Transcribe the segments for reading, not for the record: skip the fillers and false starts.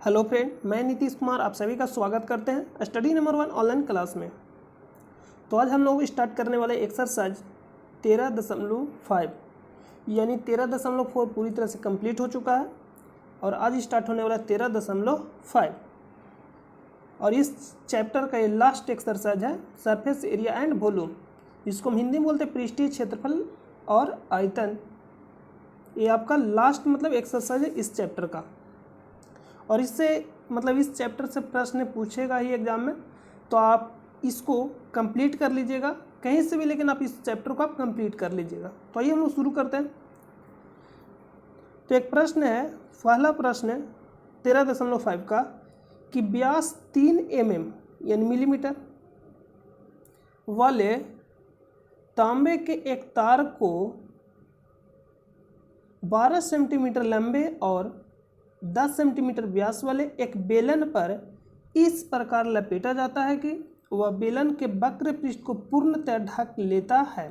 Hello friend, मैं नीतीश कुमार आप सभी का स्वागत करते हैं स्टडी नंबर 1 ऑनलाइन क्लास में। तो आज हम लोग स्टार्ट करने वाले एक्सरसाइज 13.5 यानी 13.4 पूरी तरह से कंप्लीट हो चुका है और आज स्टार्ट होने वाला 13.5 और इस चैप्टर का ये लास्ट एक्सरसाइज है सरफेस एरिया एंड वॉल्यूम। इसको हम हिंदी में बोलते हैं पृष्ठीय क्षेत्रफल और आयतन। ये आपका लास्ट एक्सरसाइज है इस चैप्टर का और इससे इस चैप्टर से प्रश्न पूछेगा ही एग्जाम में, तो आप इसको कंप्लीट कर लीजिएगा कहीं से भी, लेकिन आप इस चैप्टर को आप कंप्लीट कर लीजिएगा। तो आइए हम लोग शुरू करते हैं। तो एक प्रश्न है, पहला प्रश्न है 13.5 का कि व्यास 3 mm यानी मिलीमीटर वाले तांबे के एक तार को 12 सेंटीमीटर लंबे और 10 सेंटीमीटर व्यास वाले एक बेलन पर इस प्रकार लपेटा जाता है कि वह बेलन के वक्र पृष्ठ को पूर्णतः ढक लेता है।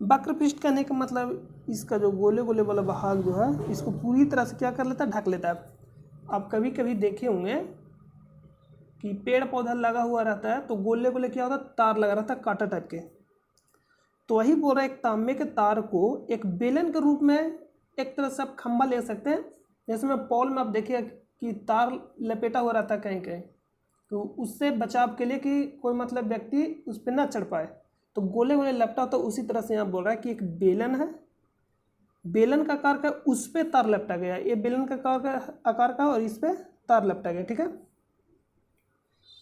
वक्र पृष्ठ कहने का मतलब इसका जो गोले गोले वाला भाग जो है इसको पूरी तरह से क्या कर लेता है, ढक लेता है। आप कभी कभी देखे होंगे कि पेड़ पौधा लगा हुआ रहता है तो गोले गोले क्या होता है, तार लगा रहता है कांटा टाइप के। तो वही बोल रहा है एक तांबे के तार को एक बेलन के रूप में एक तरह से आप खंभा ले सकते हैं। जैसे में पॉल में आप देखिए कि तार लपेटा हुआ रहता है कहीं कहीं, तो उससे बचाव के लिए कि कोई व्यक्ति उस पर ना चढ़ पाए, तो गोले गोले लपटा होता है। उसी तरह से यहाँ बोल रहा है कि एक बेलन है, बेलन का आकार का, उस पर तार लपटा गया। ये बेलन का आकार का और इस पर तार लपटा गया, ठीक है,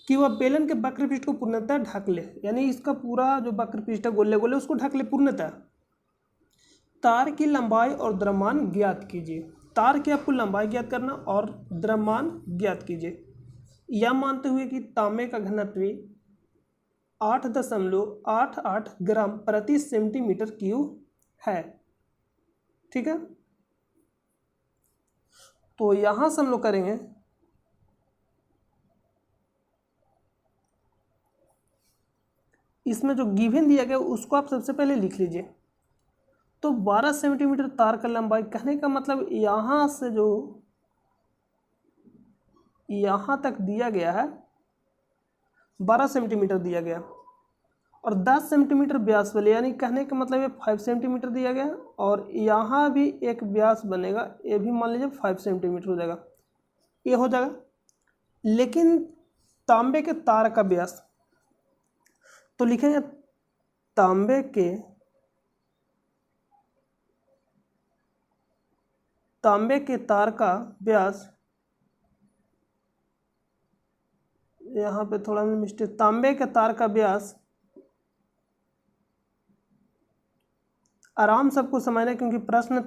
कि वह बेलन के वक्र पृष्ठ को पूर्णतः ढक ले, यानी इसका पूरा जो वक्र पृष्ठ है गोले गोले उसको ढक ले पूर्णतः। तार की लंबाई और द्रव्यमान ज्ञात कीजिए। तार की आपको लंबाई ज्ञात करना और द्रव्यमान ज्ञात कीजिए, यह मानते हुए कि तांबे का घनत्व 8.88 ग्राम प्रति सेंटीमीटर क्यूब है, ठीक है। तो यहां से हम लोग करेंगे इसमें जो गिवन दिया गया उसको आप सबसे पहले लिख लीजिए। तो 12 सेंटीमीटर तार का लंबाई कहने का मतलब यहाँ से जो यहाँ तक दिया गया है 12 सेंटीमीटर दिया गया और 10 सेंटीमीटर व्यास वाले, यानी कहने का मतलब ये 5 सेंटीमीटर दिया गया और यहाँ भी एक व्यास बनेगा, ये भी मान लीजिए 5 सेंटीमीटर हो जाएगा, ये हो जाएगा। लेकिन तांबे के तार का व्यास तो लिखेंगे तांबे के तार का व्यास, यहाँ पे थोड़ा मिस्टेक, तांबे के तार का व्यास आराम सबको समझना, क्योंकि प्रश्न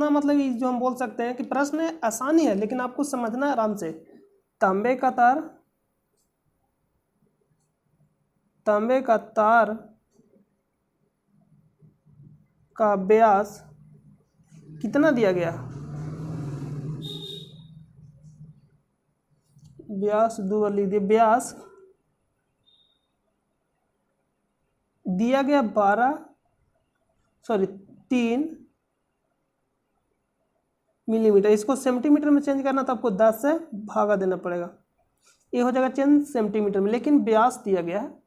उतना ये जो हम बोल सकते हैं कि प्रश्न आसानी है लेकिन आपको समझना है आराम से। तांबे का तार का व्यास कितना दिया गया, व्यास दो लिख दिए, व्यास दिया गया 3 मिलीमीटर। इसको सेंटीमीटर में चेंज करना तो आपको 10 से भागा देना पड़ेगा, ये हो जाएगा चेंज सेंटीमीटर में। लेकिन व्यास दिया गया है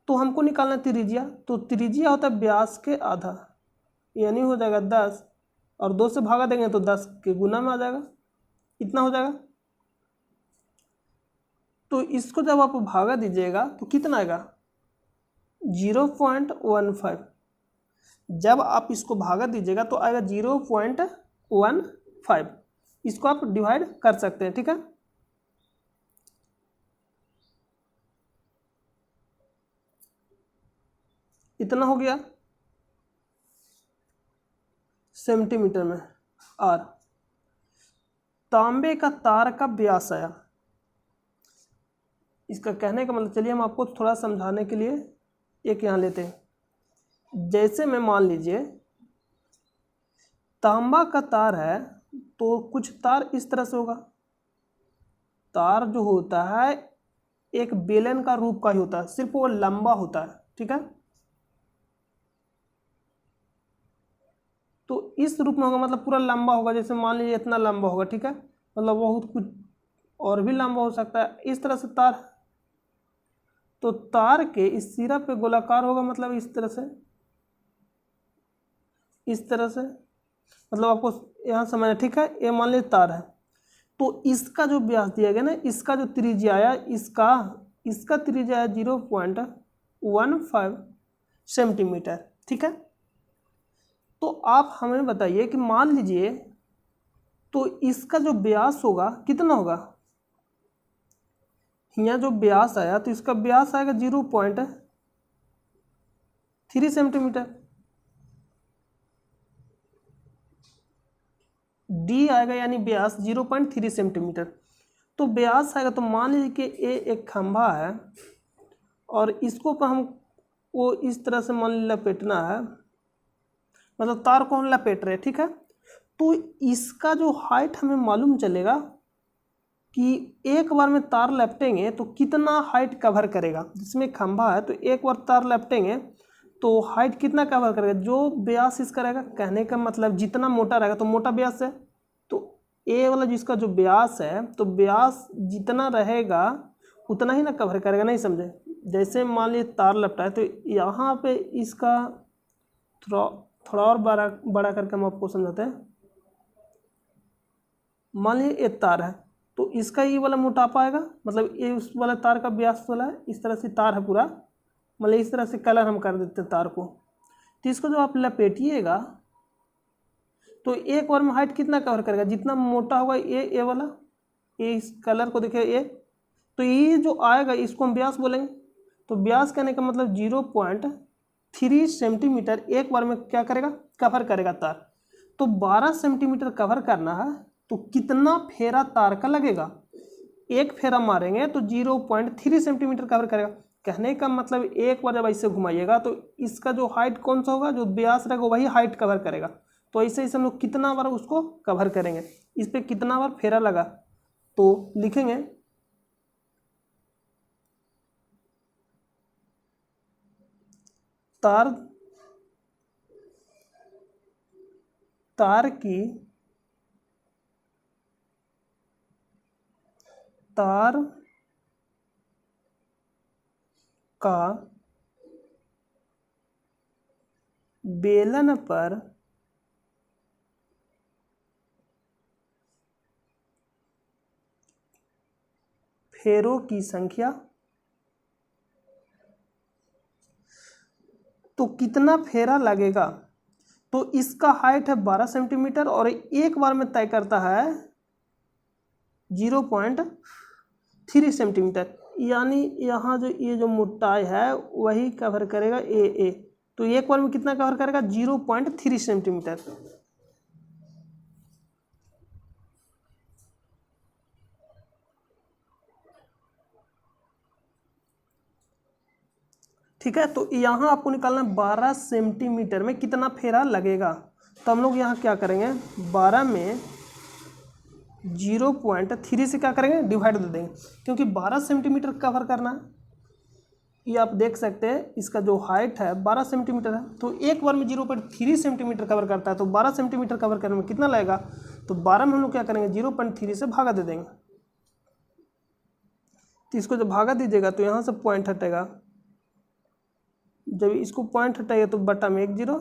तो हमको निकालना त्रिज्या, तो त्रिज्या होता है व्यास के आधा, यानी हो जाएगा 10 और 2 से भागा देंगे तो 10 के गुना में आ जाएगा, इतना हो जाएगा। तो इसको जब आप भागा दीजिएगा तो कितना आएगा, 0.15। जब आप इसको भागा दीजिएगा तो आएगा 0.15। इसको आप डिवाइड कर सकते हैं, ठीक है। इतना हो गया सेंटीमीटर में। और तांबे का तार का व्यास आया, इसका कहने का मतलब, चलिए हम आपको थोड़ा समझाने के लिए एक यहाँ लेते हैं। जैसे मैं मान लीजिए तांबा का तार है तो कुछ तार इस तरह से होगा, तार जो होता है एक बेलन का रूप का ही होता है, सिर्फ वो लंबा होता है, ठीक है। तो इस रूप में होगा, मतलब पूरा लंबा होगा, जैसे मान लीजिए इतना लंबा होगा, ठीक है, मतलब बहुत कुछ और भी लंबा हो सकता है। इस तरह से तार, तो तार के इस सिरा पे गोलाकार होगा, मतलब इस तरह से, इस तरह से, मतलब आपको यहाँ समझना, ठीक है। ये मान लीजिए तार है, तो इसका जो व्यास दिया गया ना, इसका जो त्रिज्या आया, इसका त्रिज्या है 0.15 सेंटीमीटर, ठीक है। तो आप हमें बताइए कि मान लीजिए, तो इसका जो व्यास होगा कितना होगा, यहाँ जो व्यास आया तो इसका व्यास आएगा 0.3 सेंटीमीटर, डी आएगा यानी व्यास 0.3 सेंटीमीटर। तो व्यास आएगा, तो मान लीजिए कि ये एक खंभा है और इसको पर हम वो इस तरह से मान लीजिए लपेटना है, मतलब तार को हम लपेट रहे हैं, ठीक है। तो इसका जो हाइट हमें मालूम चलेगा कि एक बार में तार लपटेंगे तो कितना हाइट कवर करेगा। जिसमें खंभा है तो एक बार तार लपटेंगे तो हाइट कितना कवर करेगा, जो व्यास इसका रहेगा। कहने का मतलब जितना मोटा रहेगा तो मोटा व्यास है, तो ए वाला जिसका जो व्यास है, तो व्यास जितना रहेगा उतना ही ना कवर करेगा, नहीं समझे। जैसे मान लीजिए तार लपटा है, तो यहाँ पे इसका थोड़ा और बड़ा करके हम आपको समझाते हैं। मान लीजिए ये तार है, तो इसका ये वाला मोटापा आएगा, मतलब ये उस वाला तार का व्यास वाला है, इस तरह से तार है पूरा, मतलब इस तरह से कलर हम कर देते हैं तार को। तो इसको जो आप लपेटिएगा तो एक बार में हाइट कितना कवर करेगा, जितना मोटा होगा ये वाला, ये इस कलर को देखिए ये, तो ये जो आएगा इसको हम व्यास बोलेंगे। तो व्यास कहने का मतलब 0.3 सेंटीमीटर एक बार में क्या करेगा, कवर करेगा तार। तो 12 सेंटीमीटर कवर करना है, तो कितना फेरा तार का लगेगा। एक फेरा मारेंगे तो 0.3 सेंटीमीटर कवर करेगा। कहने का मतलब एक बार जब ऐसे घुमाइएगा तो इसका जो हाइट कौन सा होगा, जो व्यास रहेगा वही हाइट कवर करेगा। तो ऐसे ऐसे हम लोग कितना बार उसको कवर करेंगे, इस पर कितना बार फेरा लगा, तो लिखेंगे तार का बेलन पर फेरों की संख्या, तो कितना फेरा लगेगा। तो इसका हाइट है 12 सेंटीमीटर और एक बार में तय करता है 0.3 सेंटीमीटर, यानी यहाँ जो ये जो मोटाई है वही कवर करेगा ए। तो एक बार में कितना कवर करेगा, 0.3 सेंटीमीटर। ठीक है, तो यहाँ आपको निकालना 12 सेंटीमीटर में कितना फेरा लगेगा। तो हम लोग यहाँ क्या करेंगे, 12 में 0.3 से क्या करेंगे, डिवाइड दे देंगे, क्योंकि 12 सेंटीमीटर कवर करना है। ये आप देख सकते हैं, इसका जो हाइट है 12 सेंटीमीटर है, तो एक बार में 0.3 सेंटीमीटर कवर करता है, तो 12 सेंटीमीटर कवर करने में कितना लगेगा। तो 12 में हम लोग क्या करेंगे, 0.3 से भागा दे देंगे। तो इसको जब भागा दीजिएगा तो यहाँ से पॉइंट हटेगा, जब इसको पॉइंट हटाइए तो बटा में 1 0,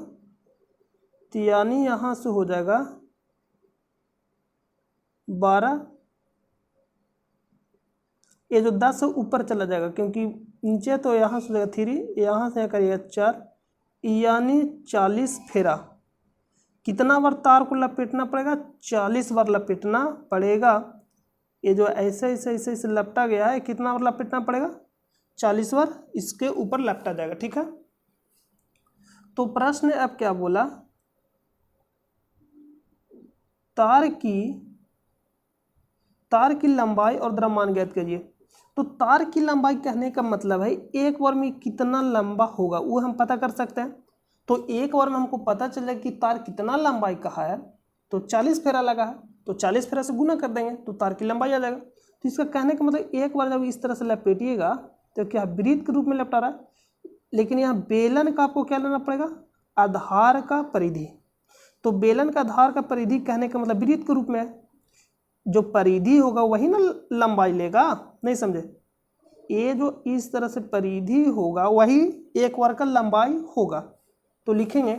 तो यानी यहाँ से हो जाएगा 12, ये जो 10 से ऊपर चला जाएगा क्योंकि नीचे, तो यहाँ से हो जाएगा 3, यहाँ से करिएगा 4, यानी 40 फेरा। कितना बार तार को लपेटना पड़ेगा, 40 बार लपेटना पड़ेगा। ये जो ऐसे ऐसे ऐसे ऐसे लपटा गया है, कितना बार लपेटना पड़ेगा, 40 बार इसके ऊपर लपटा जाएगा, ठीक है। तो प्रश्न अब क्या बोला, तार की लंबाई और द्रव्यमान ज्ञात कीजिए। तो तार की लंबाई कहने का मतलब है एक बार में कितना लंबा होगा वो हम पता कर सकते हैं। तो एक बार में हमको पता चल जाएगा कि तार कितना लंबाई का है, तो 40 फेरा लगा है, तो 40 फेरा से गुना कर देंगे तो तार की लंबाई आ जाएगा। तो इसका कहने का मतलब एक बार जब इस तरह से लपेटिएगा तो क्या वृत्त के रूप में लपटा रहा है, लेकिन यहाँ बेलन का आपको क्या लेना पड़ेगा, आधार का परिधि। तो बेलन का आधार का परिधि कहने का मतलब वृत्त के रूप में है। जो परिधि होगा वही ना लंबाई लेगा, नहीं समझे। ये जो इस तरह से परिधि होगा वही एक वर्ग का लंबाई होगा। तो लिखेंगे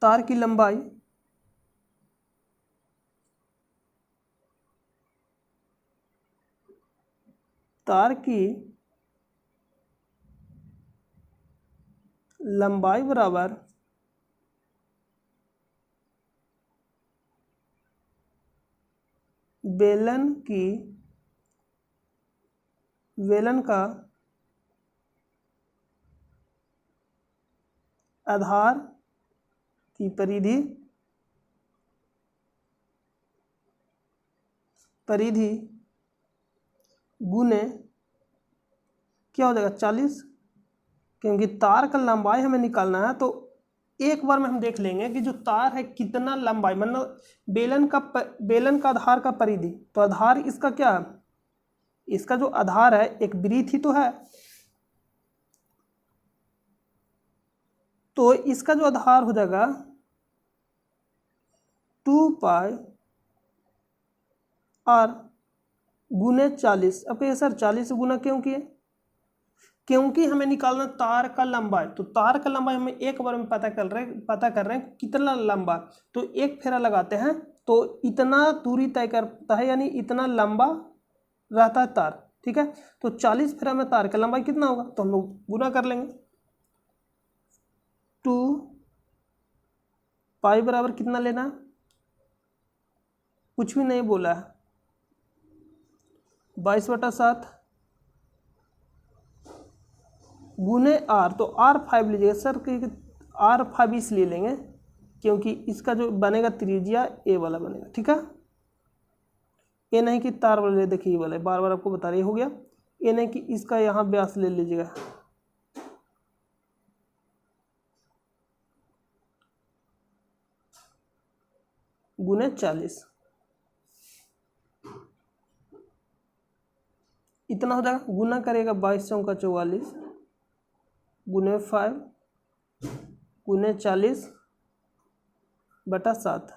तार की लंबाई बराबर बेलन का आधार की परिधि गुने क्या हो जाएगा 40, क्योंकि तार का लंबाई हमें निकालना है। तो एक बार में हम देख लेंगे कि जो तार है कितना लंबाई, मतलब बेलन का आधार का परिधि, तो आधार इसका क्या है, इसका जो आधार है एक वृत्त ही तो है। तो इसका जो आधार हो जाएगा 2πr गुने 40। अब कहिए सर 40 से गुना क्यों किए, क्योंकि हमें निकालना तार का लंबाई। तो तार का लंबाई हमें एक बार में पता कर रहे हैं कितना लंबा। तो एक फेरा लगाते हैं तो इतना दूरी तय करता है, यानी इतना लंबा रहता है तार, ठीक है। तो 40 फेरा में तार का लंबाई कितना होगा, तो हम लोग गुना कर लेंगे। 2π बराबर कितना लेना है, कुछ भी नहीं बोला है, 22/7 गुने r। तो r5 लीजिएगा सर, r5 इसलिए लेंगे क्योंकि इसका जो बनेगा त्रिज्या ए वाला बनेगा, ठीक है। ये नहीं कि तार वाले, देखिए ये वाला बार बार आपको बता रही हो गया। ये नहीं कि इसका यहाँ व्यास ले लीजिएगा, गुने 40 इतना हो जाएगा। गुना करेगा 22×44 गुने 5 गुने 40/7।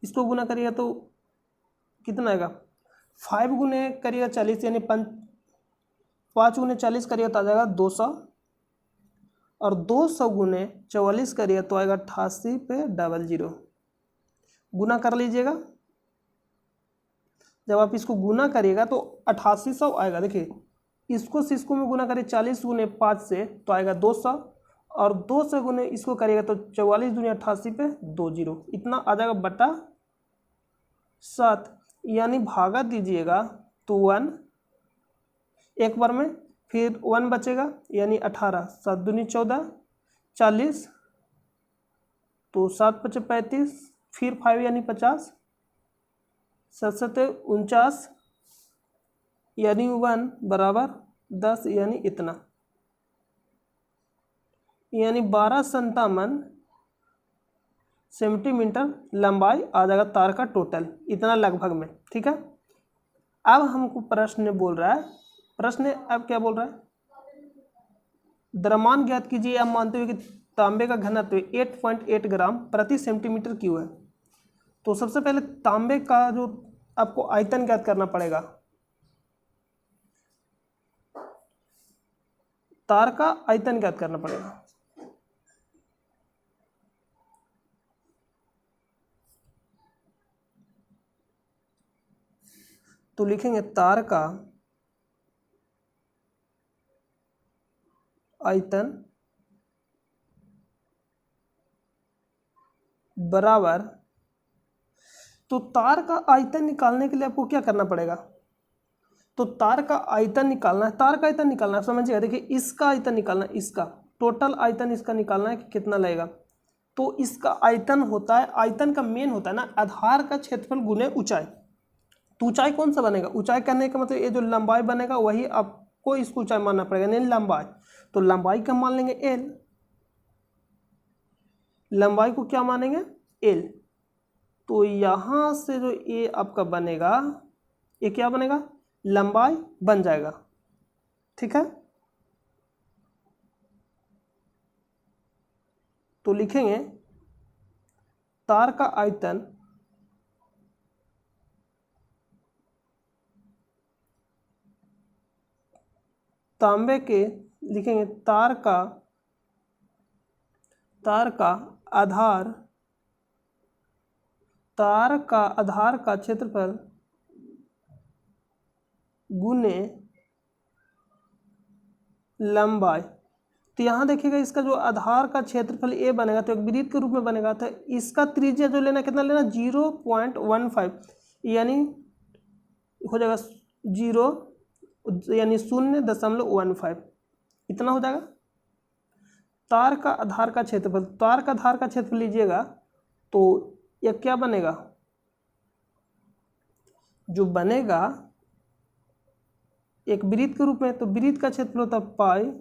इसको गुना करिएगा तो कितना आएगा, 5 गुने करिएगा 40 यानी 5 गुने 40 करिएगा तो आ जाएगा 200, और 200 गुने 44 करिएगा तो आएगा 88/00। गुना कर लीजिएगा, जब आप इसको गुना करिएगा तो 8800 आएगा। देखिए इसको से इसको में गुना करिए 40 गुने 5 से तो आएगा 200, और 200 गुने इसको करिएगा तो 44 दूनी 88/20 इतना आ जाएगा बटा 7, यानी भागा दीजिएगा तो 1 एक बार में, फिर 1 बचेगा यानी 18, 7 दूनी 14, 40 तो 7 × 5 = 35, फिर 5 यानी 50, 7 × 7 = 49 यानी 1 बराबर 10, यानी इतना, यानी 1257 सेंटीमीटर लंबाई आ जाएगा तार का टोटल, इतना लगभग में, ठीक है। अब हमको प्रश्न बोल रहा है, प्रश्न अब क्या बोल रहा है, द्रव्यमान ज्ञात कीजिए। आप मानते हुए कि तांबे का घनत्व 8.8 ग्राम प्रति सेंटीमीटर क्यूब है। तो सबसे पहले तांबे का जो आपको आयतन ज्ञात करना पड़ेगा, तार का आयतन ज्ञात करना पड़ेगा। तो लिखेंगे तार का आयतन बराबर, तो तार का आयतन निकालने के लिए आपको क्या करना पड़ेगा, तो तार का आयतन निकालना है, तार का आयतन निकालना है, समझिएगा। देखिए इसका आयतन निकालना है, इसका टोटल आयतन इसका निकालना है कि कितना लगेगा। तो इसका आयतन होता है, आयतन का मेन होता है ना आधार का क्षेत्रफल गुने ऊंचाई। तो ऊंचाई कौन सा बनेगा, ऊंचाई करने का मतलब ये जो लंबाई बनेगा वही आपको इसको ऊंचाई मानना पड़ेगा, नहीं लंबाई। तो लंबाई का मान लेंगे एल, लंबाई को क्या मानेंगे एल। तो यहां से जो ये आपका बनेगा, ये क्या बनेगा, लंबाई बन जाएगा, ठीक है। तो तो लिखेंगे तार का आयतन तांबे के, लिखेंगे तार का आधार, तार का आधार का क्षेत्रफल गुने लंबाई। तो यहाँ देखिएगा इसका जो आधार का क्षेत्रफल ए बनेगा तो एक वृत्त के रूप में बनेगा, तो इसका त्रिज्या जो लेना कितना लेना 0.15, यानी हो जाएगा 0.15 इतना हो जाएगा। तार का आधार का क्षेत्रफल, तार का आधार का क्षेत्रफल लीजिएगा तो यह क्या बनेगा, जो बनेगा एक वृत्त के रूप में, तो वृत्त का क्षेत्रफल होता है पाई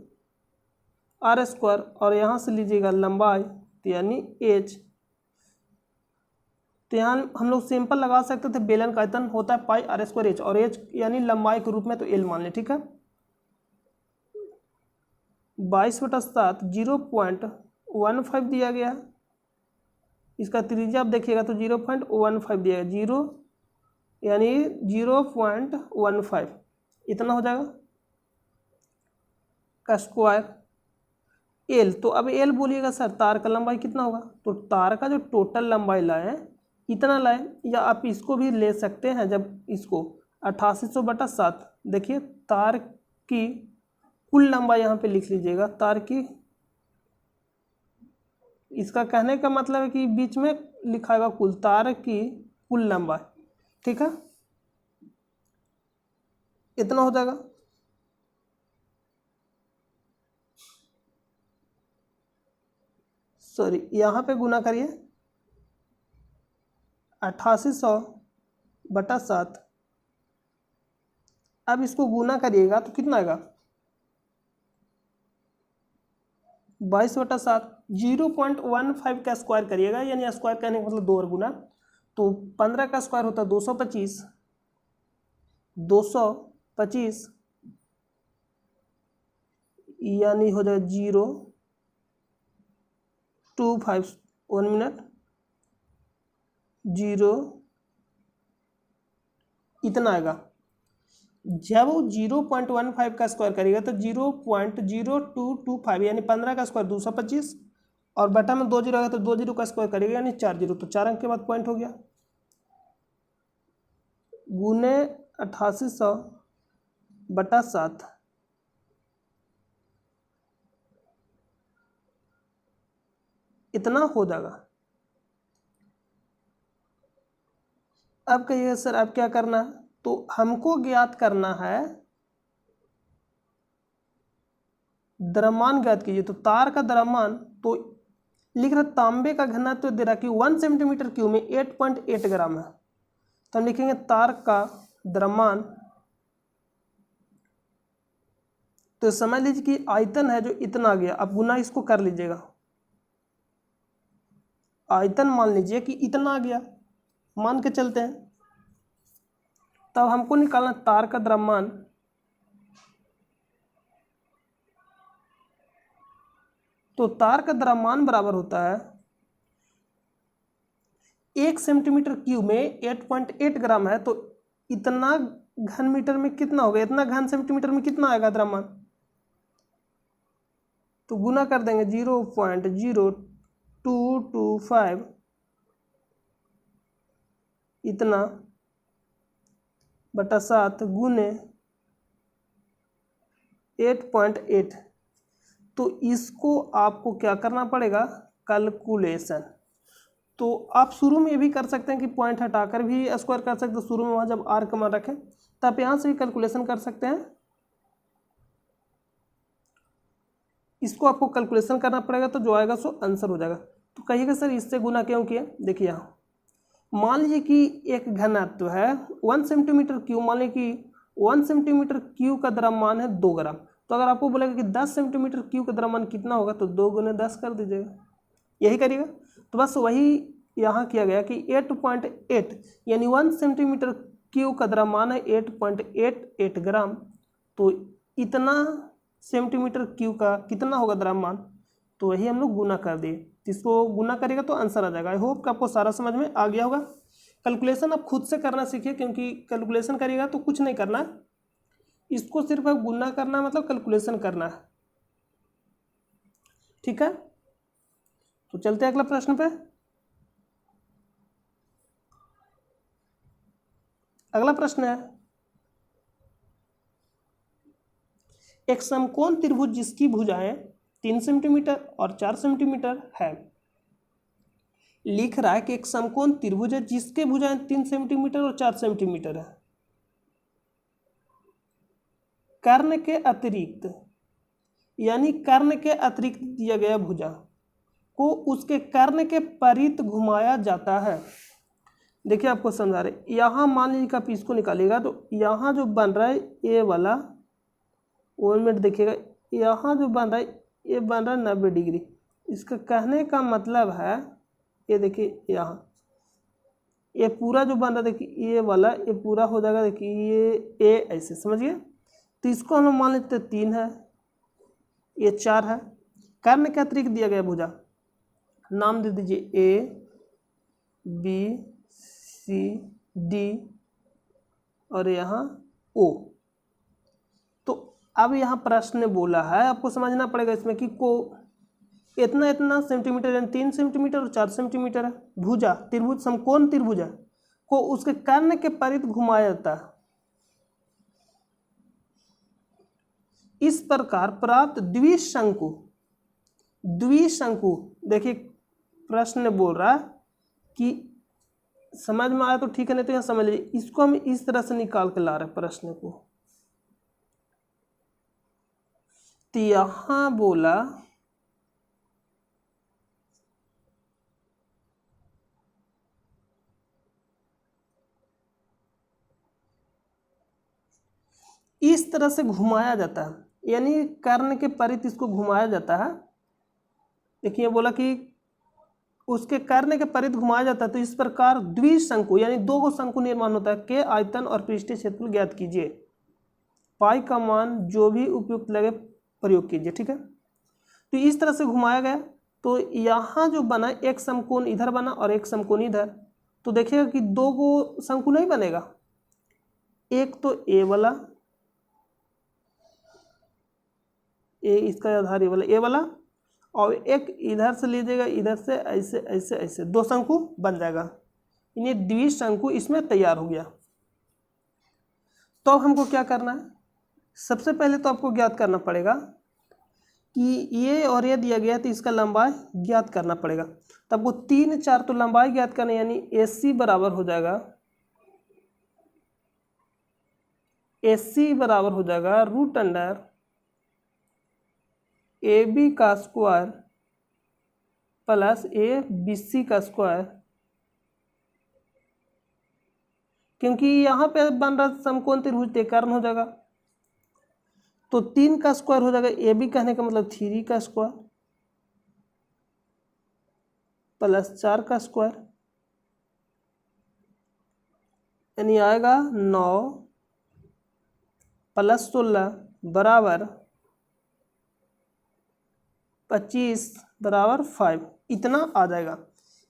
आर स्क्वायर, और यहाँ से लीजिएगा लंबाई तो यानी एच। तो यहाँ हम लोग सिंपल लगा सकते थे, बेलन का आयतन होता है पाई आर स्क्वायर एच, और एच यानी लंबाई के रूप में तो एल मान लें, ठीक है। 22/7 0.15 दिया गया, इसका त्रिज्या आप देखिएगा तो 0.15 दिया गया, 0 यानी 0.15 इतना हो जाएगा का स्क्वायर एल। तो अब एल बोलिएगा सर तार का लंबाई कितना होगा, तो तार का जो टोटल लंबाई लाए इतना लाए, या आप इसको भी ले सकते हैं, जब इसको 8800/7 देखिए तार की कुल लंबाई यहाँ पे लिख लीजिएगा, तार की, इसका कहने का मतलब है कि बीच में लिखाएगा कुल, तार की कुल लंबाई, ठीक है, इतना हो जाएगा। सॉरी यहाँ पे गुना करिए 8800/7, अब इसको गुना करिएगा तो कितना आएगा 22/7, 0.15 का स्क्वायर करिएगा, यानी स्क्वायर करने का मतलब 2 और गुना, तो 15 का स्क्वायर होता है 225, 225 यानी हो जाएगा 0.25, 1 मिनट, 0 इतना आएगा। जब वो 0.15 का स्क्वायर करेगा तो 0.0225 यानी 15 का स्क्वायर 225, और बटा में 2 जीरो आएगा तो 2 जीरो का स्क्वायर करेगा यानी 4 जीरो, तो 4 अंक के बाद पॉइंट हो गया, गुने 8800/7 इतना हो जाएगा। अब कहिए सर अब क्या करना है, तो हमको ज्ञात करना है द्रव्यमान, ज्ञात कीजिए। तो तार का द्रव्यमान, तो लिख रहा तांबे का घनत्व तो दे रहा कि 1 सेंटीमीटर क्यूब में 8.8 ग्राम है, तो हम लिखेंगे तार का द्रव्यमान, तो समझ लीजिए कि आयतन है जो इतना गया, अब गुना इसको कर लीजिएगा, आयतन मान लीजिए कि इतना आ गया, मान के चलते हैं, तब हमको निकालना तार का द्रव्यमान, तो तार का द्रव्यमान बराबर होता है 1 सेंटीमीटर क्यूब में 8.8 ग्राम है, तो इतना घन मीटर में कितना होगा, इतना घन सेंटीमीटर में कितना आएगा द्रव्यमान, तो गुना कर देंगे 0.0225 इतना बटा 7 गुने 8.8, तो इसको आपको क्या करना पड़ेगा कैलकुलेशन। तो आप शुरू में भी कर सकते हैं कि पॉइंट हटाकर भी स्क्वायर कर सकते हैं, शुरू में वहाँ जब आर का मान रखें तो आप यहाँ से भी कैलकुलेशन कर सकते हैं, इसको आपको कैलकुलेशन करना पड़ेगा, तो जो आएगा सो आंसर हो जाएगा। तो कहिएगा सर इससे गुना क्यों किया, देखिए यहाँ मान लीजिए कि एक घनत्व है 1 सेंटीमीटर क्यूब, मान लीजिए कि 1 सेंटीमीटर क्यूब का द्रव्यमान है 2 ग्राम, तो अगर आपको बोलेगा कि 10 सेंटीमीटर क्यूब का द्रव्यमान कितना होगा, तो 2 गुने 10 कर दीजिएगा, यही करिएगा। तो बस वही यहाँ किया गया कि 8.8 यानी 1 सेंटीमीटर क्यूब का द्रव्यमान है 8.88 ग्राम, तो इतना सेंटीमीटर क्यूब का कितना होगा द्रव्यमान, तो वही हम लोग गुना कर दिए। इसको गुना करेगा तो आंसर आ जाएगा। आई होप कि आपको सारा समझ में आ गया होगा। कैलकुलेशन आप खुद से करना सीखिए, क्योंकि कैलकुलेशन करिएगा तो कुछ नहीं करना, इसको सिर्फ आप गुना करना मतलब कैलकुलेशन करना है। ठीक है, तो चलते हैं अगला प्रश्न पे। अगला प्रश्न है, एक समकोण त्रिभुज जिसकी भुजाएं 3 सेंटीमीटर और 4 सेंटीमीटर है। लिख रहा है कि एक समकोण त्रिभुज है जिसके भुजाएं 3 सेंटीमीटर और 4 सेंटीमीटर है। कर्ण के अतिरिक्त, यानी कर्ण के अतिरिक्त दिया गया भुजा को उसके कर्ण के परित घुमाया जाता है। देखिए आपको समझा रहे, यहाँ मान लीजिए आप इसको निकालिएगा तो यहाँ जो बन रहा है ये वाला 1 मिनट देखिएगा, यहाँ जो बन रहा है ये बन रहा है 90 डिग्री। इसका कहने का मतलब है ये देखिए यहाँ ये पूरा जो बन रहा है देखिए ये वाला ये पूरा हो जाएगा, देखिए ये ऐसे समझिए। तो इसको हम लोग मान लेते 3 है, ये 4 है। कर्ण के अतिरिक्त दिया गया भुजा नाम दे दीजिए ए बी सी डी और यहाँ ओ। तो अब यहाँ प्रश्न बोला है, आपको समझना पड़ेगा इसमें कि को इतना इतना सेंटीमीटर यानी 3 सेंटीमीटर और 4 सेंटीमीटर है। भुजा त्रिभुज समकोण त्रिभुज को उसके कर्ण के परित घुमाया जाता है। इस प्रकार प्राप्त द्विशंकु, द्विशंकु देखिए प्रश्न बोल रहा है कि समझ में आया तो ठीक है, नहीं तो यहाँ समझ लीजिए। इसको हम इस तरह से निकाल के ला रहे हैं प्रश्न को। तो यहाँ बोला इस तरह से घुमाया जाता है, यानी कर्ण के परित इसको घुमाया जाता है। देखिए बोला कि उसके कर्ण के परित घुमाया जाता है। तो इस प्रकार द्विशंकु यानी 2 शंकु निर्माण होता है। के आयतन और पृष्ठीय क्षेत्रफल ज्ञात कीजिए। पाई का मान जो भी उपयुक्त लगे प्रयोग कीजिए। ठीक है, तो इस तरह से घुमाया गया। तो यहाँ जो बना एक समकोण इधर बना और एक समकोण इधर, तो देखिएगा कि 2 शंकु नहीं बनेगा। एक तो ए वाला, ए इसका आधार ए वाला और एक इधर से लीजिएगा, इधर से ऐसे ऐसे ऐसे 2 शंकु बन जाएगा। इन्हें द्विशंकु इसमें तैयार हो गया। तो अब हमको क्या करना है, सबसे पहले तो आपको ज्ञात करना पड़ेगा कि ये और ये दिया गया है तो इसका लंबाई ज्ञात करना पड़ेगा। तो आपको 3 4 तो लंबाई ज्ञात करना, यानी AC बराबर हो जाएगा √अंडर AB का स्क्वायर प्लस ABC का स्क्वायर, क्योंकि यहाँ पे बन रहा समकोण त्रिभुज के कारण हो जाएगा। तो 3 का स्क्वायर हो जाएगा, AB कहने का मतलब 3 का स्क्वायर प्लस 4 का स्क्वायर, यानी आएगा 9 प्लस 16 बराबर 25 बराबर 5, इतना आ जाएगा।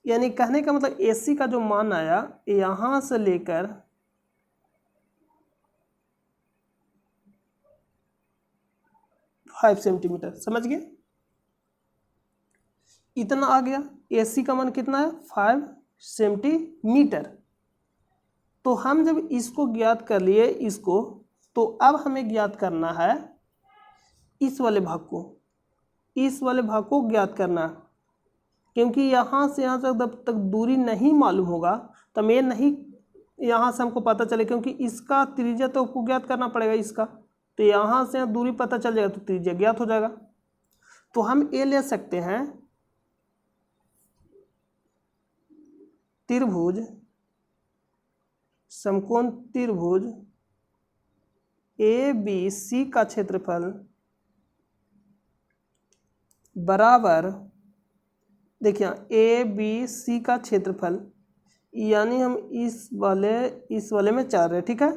यानी कहने का मतलब AC का जो मान आया यहाँ से लेकर फाइव सेंटीमीटर, समझ गए, इतना आ गया। AC का मान कितना है 5 सेंटीमीटर। तो हम जब इसको ज्ञात कर लिए इसको, तो अब हमें ज्ञात करना है इस वाले भाग को, इस वाले भाग को ज्ञात करना है। क्योंकि यहाँ से यहाँ तक जब तक दूरी नहीं मालूम होगा तब ये नहीं यहाँ से हमको पता चले, क्योंकि इसका त्रिज्या तो आपको ज्ञात करना पड़ेगा इसका। तो यहाँ से यहाँ दूरी पता चल जाएगा तो त्रिज्या ज्ञात हो जाएगा। तो हम ये ले सकते हैं त्रिभुज समकोण त्रिभुज ABC का क्षेत्रफल बराबर, देखिए ABC का क्षेत्रफल, यानी हम इस वाले में 4 है। ठीक है,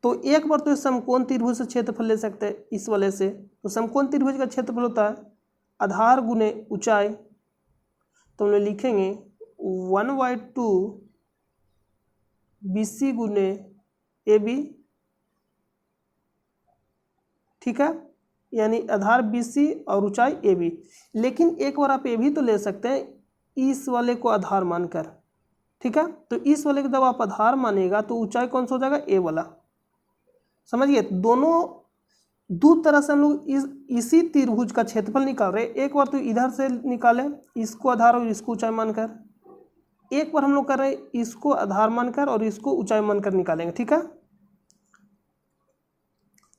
तो एक बार तो समकोण त्रिभुज से क्षेत्रफल ले सकते हैं इस वाले से। तो समकोण त्रिभुज का क्षेत्रफल होता है आधार गुने ऊंचाई, तो हम लोग लिखेंगे 1/2 BC गुने AB, ठीक है, यानी आधार BC और ऊंचाई AB। लेकिन एक बार आप ये भी तो ले सकते हैं इस वाले को आधार मानकर, ठीक है। तो इस वाले को जब आप आधार मानेगा तो ऊंचाई कौन सा हो जाएगा, ए वाला, समझिए। दोनों दो तरह से हम लोग इसी त्रिभुज का क्षेत्रफल निकाल रहे हैं। एक बार तो इधर से निकाले इसको आधार और इसको ऊंचाई मानकर, एक बार हम लोग कर रहे हैं इसको आधार मानकर और इसको ऊंचाई मानकर निकालेंगे, ठीक है।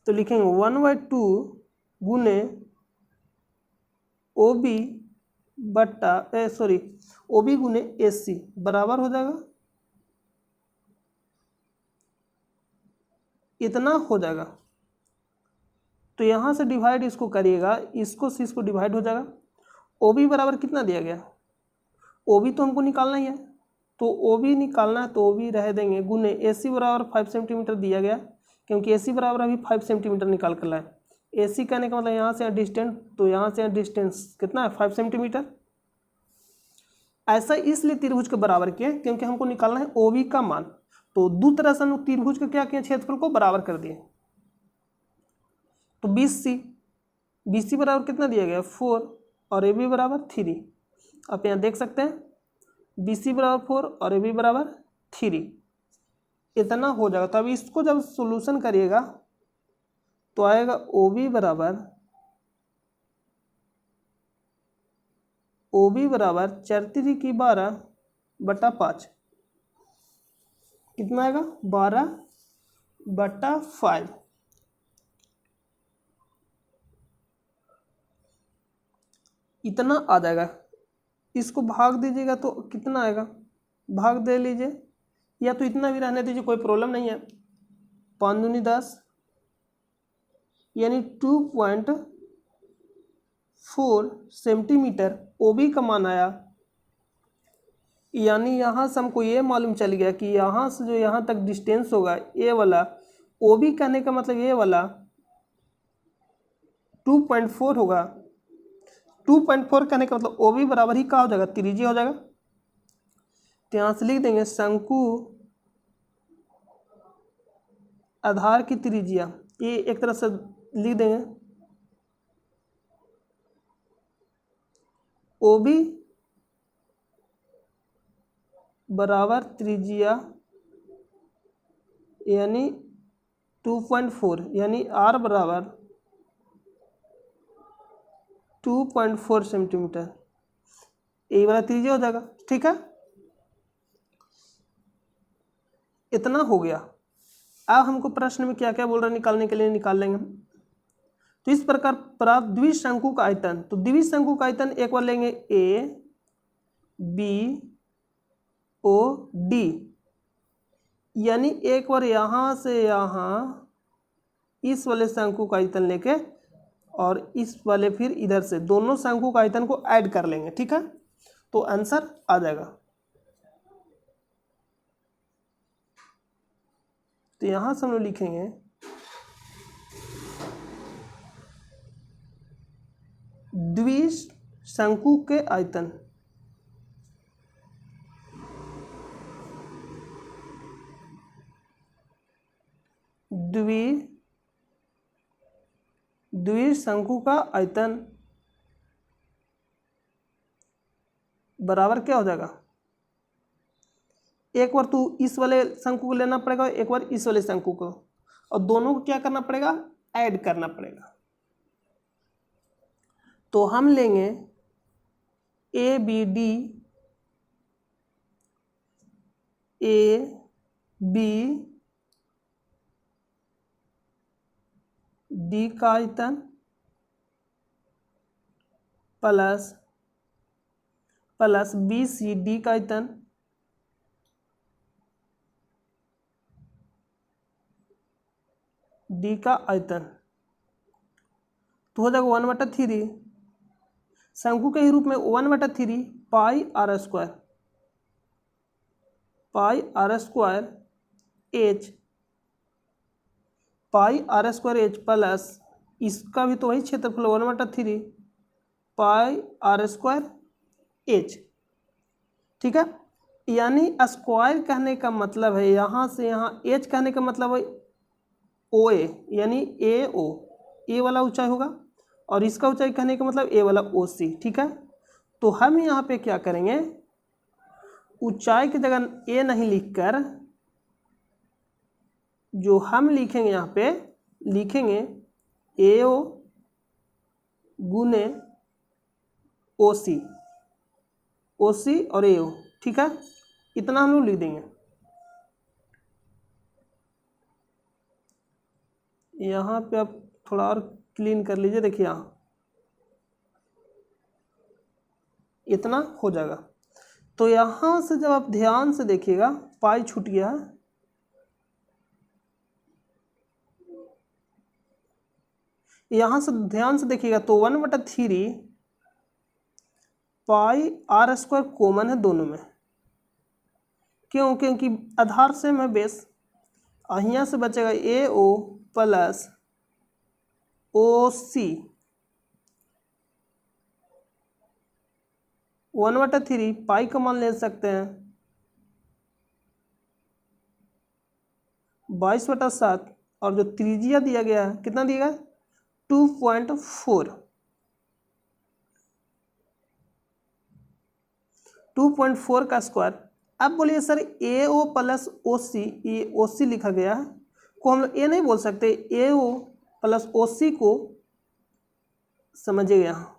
तो लिखेंगे 1/2 गुने OB बट्टा OB गुने AC बराबर हो जाएगा, इतना हो जाएगा। तो यहाँ से डिवाइड इसको करिएगा, इसको से इसको डिवाइड हो जाएगा। OB बराबर कितना दिया गया, OB तो हमको निकालना ही है, तो OB निकालना है तो OB रह देंगे गुने AC बराबर 5 सेंटीमीटर दिया गया, क्योंकि AC बराबर अभी 5 सेंटीमीटर निकाल कर लाए। AC कहने का मतलब यहाँ से डिस्टेंस, तो यहाँ से डिस्टेंस कितना है, 5 सेंटीमीटर। ऐसा इसलिए त्रिभुज के बराबर किए क्योंकि हमको निकालना है OB का मान। तो दो तरह से हम लोग त्रिभुज के क्या किए, क्षेत्रफल को बराबर कर दिए। तो BC बराबर कितना दिया गया, 4 और AB बराबर 3। आप यहाँ देख सकते हैं BC बराबर 4 और AB बराबर 3, इतना हो जाएगा। तो अब इसको जब सॉल्यूशन करिएगा तो आएगा OB बराबर 4 3 की 12/5, कितना आएगा 12/5। इतना आ जाएगा। इसको भाग दीजिएगा तो कितना आएगा, भाग दे लीजिए, या तो इतना भी रहने दीजिए, कोई प्रॉब्लम नहीं है। 5 दूनी 10 यानी 2.4 सेंटीमीटर OB का मान आया। यानी यहाँ से हमको ये मालूम चल गया कि यहाँ से जो यहाँ तक डिस्टेंस होगा ये वाला, OB कहने का मतलब ये वाला 2.4 होगा। 2.4 कहने का मतलब OB बराबर ही क्या हो जाएगा, त्रिज्या हो जाएगा। तो यहाँ से लिख देंगे शंकु आधार की त्रिज्या, ये एक तरह से लिख देंगे OB बराबर त्रिज्या यानी 2.4, यानी R बराबर 2.4 सेंटीमीटर, यही वाला त्रिज्या हो जाएगा, ठीक है। इतना हो गया। अब हमको प्रश्न में क्या क्या बोल रहा है निकालने के लिए, निकाल लेंगे। तो इस प्रकार प्राप्त द्विशंकु का आयतन, तो द्विशंकु का आयतन एक बार लेंगे ABOD, यानी एक बार यहाँ से यहाँ इस वाले शंकु का आयतन लेके और इस वाले फिर इधर से दोनों शंकु का आयतन को ऐड कर लेंगे, ठीक है। तो आंसर आ जाएगा। तो यहाँ से हम लोग लिखेंगे द्विशंकु के आयतन, द्विशंकु का आयतन बराबर क्या हो जाएगा, एक बार तो इस वाले शंकु को लेना पड़ेगा, एक बार इस वाले शंकु को, और दोनों को क्या करना पड़ेगा, ऐड करना पड़ेगा। तो हम लेंगे ABD, ABD का आयतन प्लस BCD का आयतन D का आयतन, तो हो जाएगा 1/3 शंकु के ही रूप में 1/3 पाई R स्क्वायर H, पाई R स्क्वायर H प्लस इसका भी तो वही क्षेत्रफल 1/3 पाई आर स्क्वायर एच, ठीक है। यानी स्क्वायर कहने का मतलब है यहाँ से यहाँ, एच कहने का मतलब है ओ ए, यानी ए ओ, ए वाला ऊंचाई होगा, और इसका ऊंचाई कहने का मतलब ए वाला ओ सी, ठीक है। तो हम यहाँ पे क्या करेंगे, ऊंचाई की जगह ए नहीं लिखकर जो हम लिखेंगे यहाँ पे लिखेंगे ए ओ गुने ओ सी, ओ सी और ए ओ, ठीक है। इतना हम लोग लिख देंगे। यहाँ पे आप थोड़ा और क्लीन कर लीजिए, देखिए यहाँ इतना हो जाएगा। तो यहाँ से जब आप ध्यान से देखिएगा पाई छूट गया है, यहाँ से ध्यान से देखिएगा तो 1/3 पाई आर स्क्वायर कॉमन है दोनों में। क्यों? क्योंकि आधार सेम है, बेस। यहाँ से बचेगा ए ओ प्लस ओ सी, 1/3 पाई का मान ले सकते हैं 22/7, और जो त्रिज्या दिया गया है कितना दिया गया 2.4, 2.4 का स्क्वायर। अब बोलिए सर ए ओ प्लस ओ सी, ये ओ सी लिखा गया है को हम लोग ए नहीं बोल सकते, ए ओ प्लस ओ सी को समझिए यहाँ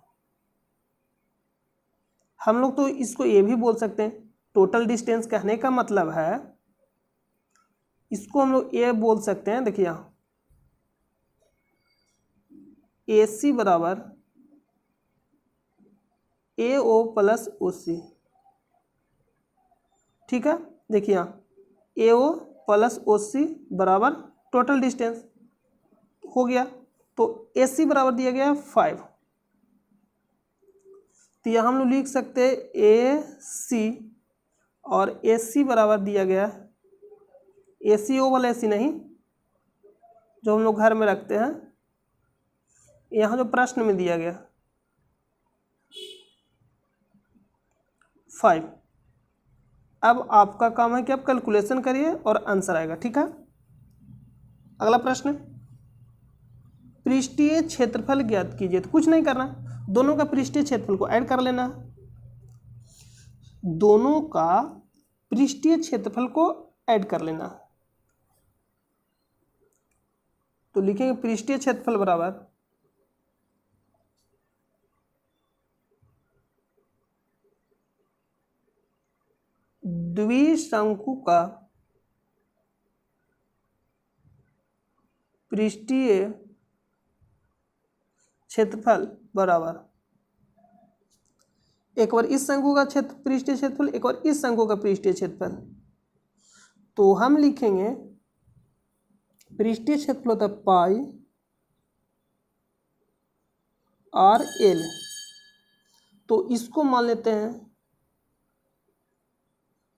हम लोग तो इसको ये भी बोल सकते हैं। टोटल डिस्टेंस कहने का मतलब है इसको हम लोग ए बोल सकते हैं। देखिए यहाँ ए सी बराबर ए ओ प्लस ओ सी, ठीक है। देखिए यहाँ ए ओ प्लस ओ सी बराबर टोटल डिस्टेंस हो गया, तो ए सी बराबर दिया गया 5। तो यहाँ हम लोग लिख सकते हैं ए सी, और ए सी बराबर दिया गया ए सी ओ वाला ए सी नहीं जो हम लोग घर में रखते हैं, यहाँ जो प्रश्न में दिया गया 5। अब आपका काम है कि आप कैलकुलेशन करिए और आंसर आएगा, ठीक है। अगला प्रश्न, पृष्ठीय क्षेत्रफल ज्ञात कीजिए। तो कुछ नहीं करना, दोनों का पृष्ठीय क्षेत्रफल को ऐड कर लेना, दोनों का पृष्ठीय क्षेत्रफल को ऐड कर लेना। तो लिखेंगे पृष्ठीय क्षेत्रफल बराबर द्विशंकु का पृष्ठीय क्षेत्रफल बराबर, एक बार इस शंकु का क्षेत्र पृष्ठीय क्षेत्रफल, एक बार इस शंकु का पृष्ठीय क्षेत्रफल। तो हम लिखेंगे पृष्ठीय क्षेत्रफल होता है पाई आर एल, तो इसको मान लेते हैं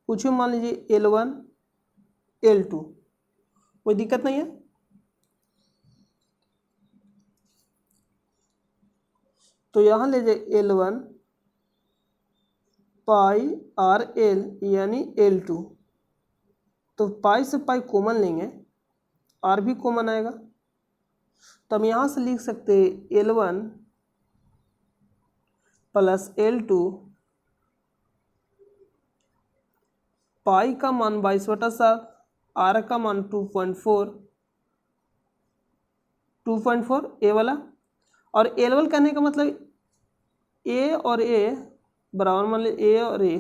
कुछ भी मान लीजिए L1 L2, कोई दिक्कत नहीं है। तो यहाँ ले जाए L1 पाई आर एल यानी L2, तो पाई से पाई कॉमन लेंगे, आर भी कॉमन आएगा, तो हम यहाँ से लिख सकते हैं L1 प्लस L2, पाई का मान 22/7, आर का मान 2.4 ए वाला, और L1 कहने का मतलब ए और ए बराबर मान लीजिए ए और ए।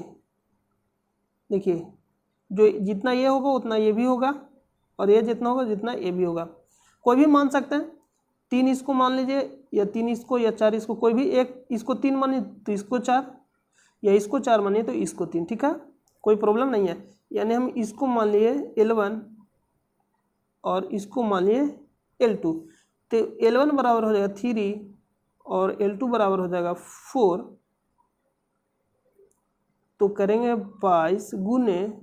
देखिए जो जितना ये होगा उतना ये भी होगा, और ये जितना होगा जितना ये भी होगा। कोई भी मान सकते हैं, 3 इसको मान लीजिए, या 3 इसको, या 4 इसको, कोई भी एक, इसको 3 मानिए तो इसको 4, या इसको 4 मानिए तो इसको 3, ठीक है, कोई प्रॉब्लम नहीं है। यानी हम इसको मान लिए L1 और इसको मान लिए L2, तो L1 बराबर हो जाएगा 3 और L2 बराबर हो जाएगा 4। तो करेंगे 22 गुने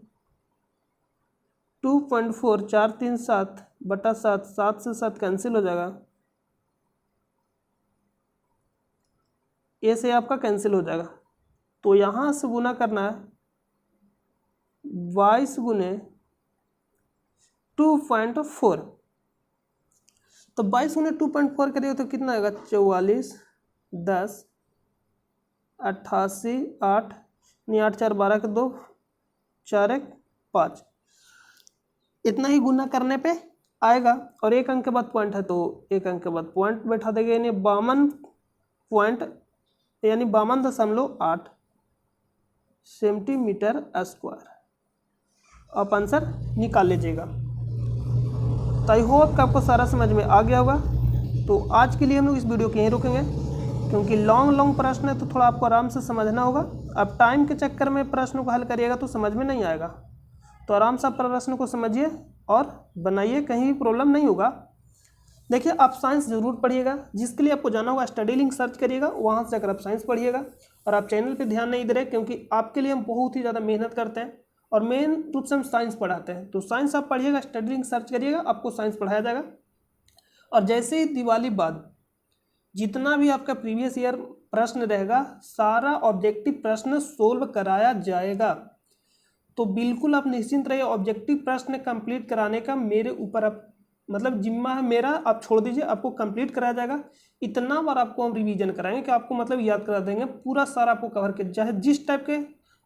2.4, 4 3 7/7, 7 से 7 कैंसिल हो जाएगा, ए से आपका कैंसिल हो जाएगा, तो यहाँ से गुना करना है 22 गुने 2.4, तो 22 गुने 2.4 करिएगा तो कितना आएगा 44, 10, 88, 8 नहीं 8 4 12 के 2 4 1 5, इतना ही गुना करने पे आएगा। और एक अंक के बाद पॉइंट है तो एक अंक के बाद पॉइंट बैठा देगा, यानी 52 पॉइंट यानी 52.8 सेंटीमीटर स्क्वायर। आप आंसर निकाल लीजिएगा। तो आई होप कि आपको सारा समझ में आ गया होगा। तो आज के लिए हम लोग इस वीडियो को यहीं रोकेंगे, क्योंकि लॉन्ग प्रश्न है तो थोड़ा आपको आराम से समझना होगा। अब टाइम के चक्कर में प्रश्न को हल करिएगा तो समझ में नहीं आएगा, तो आराम से आप प्रश्न को समझिए और बनाइए, कहीं भी प्रॉब्लम नहीं होगा। देखिए, आप साइंस जरूर पढ़िएगा, जिसके लिए आपको जाना होगा स्टडी लिंक सर्च करिएगा, वहाँ से जाकर आप साइंस पढ़िएगा। और आप चैनल पे ध्यान नहीं दे रहे, क्योंकि आपके लिए हम बहुत ही ज़्यादा मेहनत करते हैं और मेन रूप से हम साइंस पढ़ाते हैं। तो साइंस आप पढ़िएगा, स्टडी लिंक सर्च करिएगा, आपको साइंस पढ़ाया जाएगा। और जैसे ही दिवाली बाद जितना भी आपका प्रीवियस ईयर प्रश्न रहेगा, सारा ऑब्जेक्टिव प्रश्न सोल्व कराया जाएगा। तो बिल्कुल आप निश्चिंत रहिए, ऑब्जेक्टिव प्रश्न कंप्लीट कराने का मेरे ऊपर आप मतलब जिम्मा है मेरा, आप छोड़ दीजिए, आपको कंप्लीट कराया जाएगा। इतना बार आपको हम रिवीजन कराएंगे कि आपको मतलब याद करा देंगे, पूरा सारा आपको कवर कर, चाहे जिस टाइप के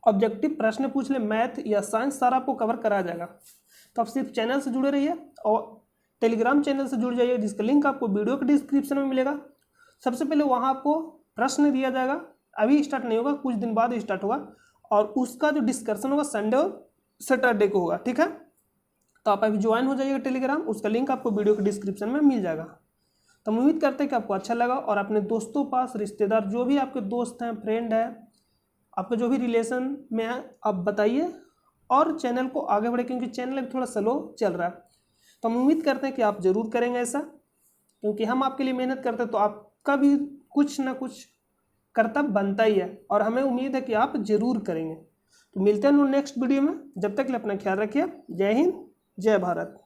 ऑब्जेक्टिव प्रश्न पूछ ले, मैथ या साइंस, सारा आपको कवर कराया जाएगा। तो आप सिर्फ चैनल से जुड़े रहिए और टेलीग्राम चैनल से जुड़ जाइए, जिसका लिंक आपको वीडियो के डिस्क्रिप्शन में मिलेगा। सबसे पहले वहाँ आपको प्रश्न दिया जाएगा, अभी स्टार्ट नहीं होगा, कुछ दिन बाद स्टार्ट होगा, और उसका जो डिस्कशन होगा संडे और सैटरडे को होगा, ठीक है। तो आप अभी ज्वाइन हो जाइएगा टेलीग्राम, उसका लिंक आपको वीडियो के डिस्क्रिप्शन में मिल जाएगा। तो हम उम्मीद करते हैं कि आपको अच्छा लगा, और अपने दोस्तों पास, रिश्तेदार, जो भी आपके दोस्त हैं, फ्रेंड है, आपके जो भी रिलेशन में है, आप बताइए और चैनल को आगे बढ़े, क्योंकि चैनल अभी थोड़ा स्लो चल रहा है। तो हम उम्मीद करते हैं कि आप ज़रूर करेंगे ऐसा, क्योंकि हम आपके लिए मेहनत करते हैं, तो आपका भी कुछ ना कुछ कर्तव्य बनता ही है, और हमें उम्मीद है कि आप ज़रूर करेंगे। तो मिलते हैं नेक्स्ट वीडियो में, जब तक के लिए अपना ख्याल रखिए। जय हिंद, जय भारत।